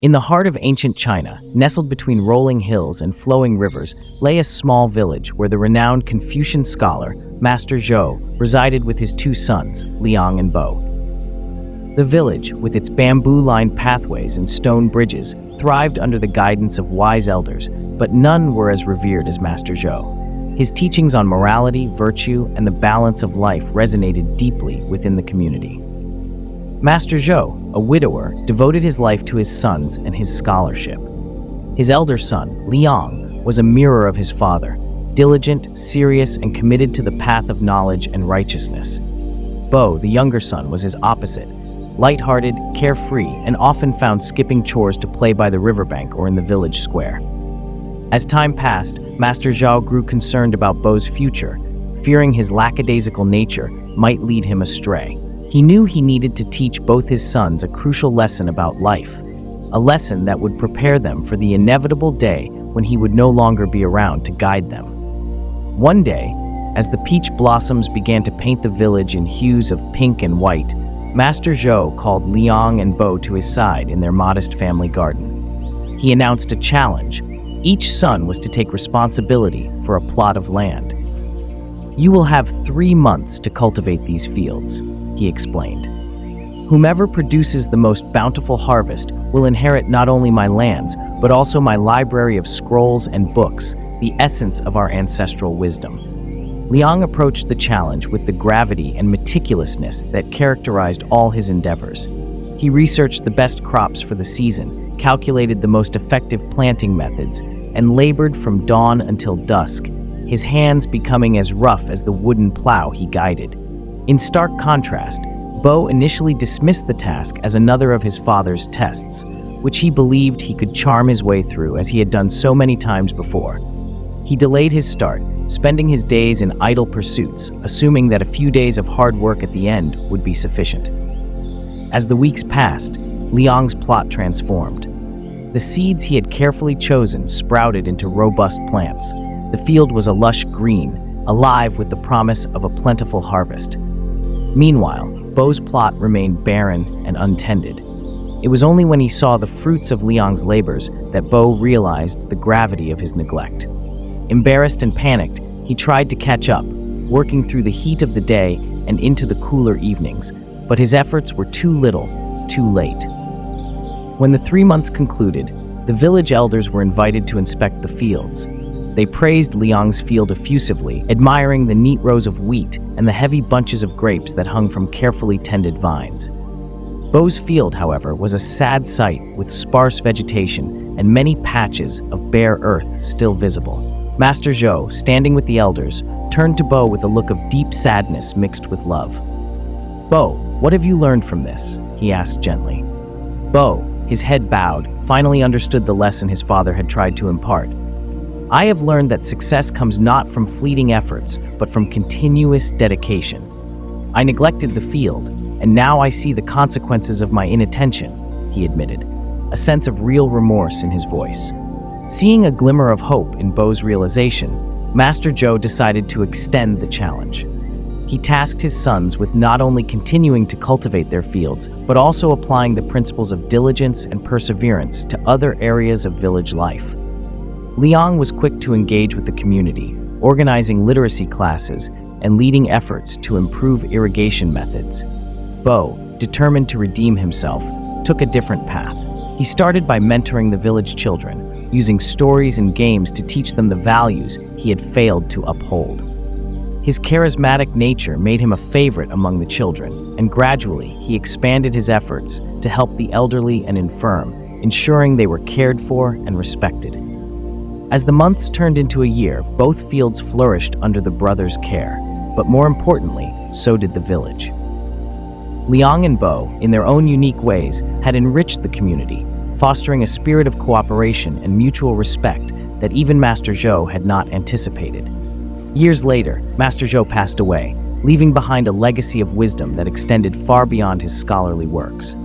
In the heart of ancient China, nestled between rolling hills and flowing rivers, lay a small village where the renowned Confucian scholar, Master Zhou, resided with his two sons, Liang and Bo. The village, with its bamboo-lined pathways and stone bridges, thrived under the guidance of wise elders, but none were as revered as Master Zhou. His teachings on morality, virtue, and the balance of life resonated deeply within the community. Master Zhou, a widower, devoted his life to his sons and his scholarship. His elder son, Liang, was a mirror of his father, diligent, serious, and committed to the path of knowledge and righteousness. Bo, the younger son, was his opposite, lighthearted, carefree, and often found skipping chores to play by the riverbank or in the village square. As time passed, Master Zhou grew concerned about Bo's future, fearing his lackadaisical nature might lead him astray. He knew he needed to teach both his sons a crucial lesson about life, a lesson that would prepare them for the inevitable day when he would no longer be around to guide them. One day, as the peach blossoms began to paint the village in hues of pink and white, Master Zhou called Liang and Bo to his side in their modest family garden. He announced a challenge. Each son was to take responsibility for a plot of land. "You will have 3 months to cultivate these fields," he explained. "Whomever produces the most bountiful harvest will inherit not only my lands, but also my library of scrolls and books, the essence of our ancestral wisdom." Liang approached the challenge with the gravity and meticulousness that characterized all his endeavors. He researched the best crops for the season, calculated the most effective planting methods, and labored from dawn until dusk, his hands becoming as rough as the wooden plow he guided. In stark contrast, Bo initially dismissed the task as another of his father's tests, which he believed he could charm his way through as he had done so many times before. He delayed his start, spending his days in idle pursuits, assuming that a few days of hard work at the end would be sufficient. As the weeks passed, Liang's plot transformed. The seeds he had carefully chosen sprouted into robust plants. The field was a lush green, alive with the promise of a plentiful harvest. Meanwhile, Bo's plot remained barren and untended. It was only when he saw the fruits of Liang's labors that Bo realized the gravity of his neglect. Embarrassed and panicked, he tried to catch up, working through the heat of the day and into the cooler evenings, but his efforts were too little, too late. When the 3 months concluded, the village elders were invited to inspect the fields. They praised Liang's field effusively, admiring the neat rows of wheat and the heavy bunches of grapes that hung from carefully tended vines. Bo's field, however, was a sad sight with sparse vegetation and many patches of bare earth still visible. Master Zhou, standing with the elders, turned to Bo with a look of deep sadness mixed with love. "Bo, what have you learned from this?" he asked gently. Bo, his head bowed, finally understood the lesson his father had tried to impart. "I have learned that success comes not from fleeting efforts, but from continuous dedication. I neglected the field, and now I see the consequences of my inattention," he admitted, a sense of real remorse in his voice. Seeing a glimmer of hope in Bo's realization, Master Zhou decided to extend the challenge. He tasked his sons with not only continuing to cultivate their fields, but also applying the principles of diligence and perseverance to other areas of village life. Liang was quick to engage with the community, organizing literacy classes and leading efforts to improve irrigation methods. Bo, determined to redeem himself, took a different path. He started by mentoring the village children, using stories and games to teach them the values he had failed to uphold. His charismatic nature made him a favorite among the children, and gradually he expanded his efforts to help the elderly and infirm, ensuring they were cared for and respected. As the months turned into a year, both fields flourished under the brothers' care, but more importantly, so did the village. Liang and Bo, in their own unique ways, had enriched the community, fostering a spirit of cooperation and mutual respect that even Master Zhou had not anticipated. Years later, Master Zhou passed away, leaving behind a legacy of wisdom that extended far beyond his scholarly works.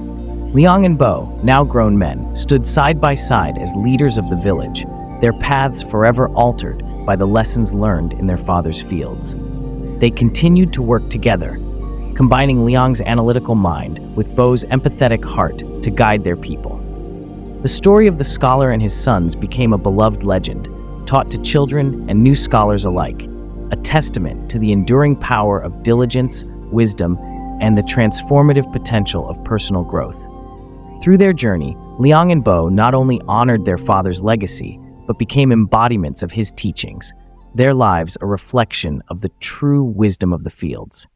Liang and Bo, now grown men, stood side by side as leaders of the village, their paths forever altered by the lessons learned in their father's fields. They continued to work together, combining Liang's analytical mind with Bo's empathetic heart to guide their people. The story of the scholar and his sons became a beloved legend, taught to children and new scholars alike, a testament to the enduring power of diligence, wisdom, and the transformative potential of personal growth. Through their journey, Liang and Bo not only honored their father's legacy, but became embodiments of his teachings, their lives a reflection of the true wisdom of the fields.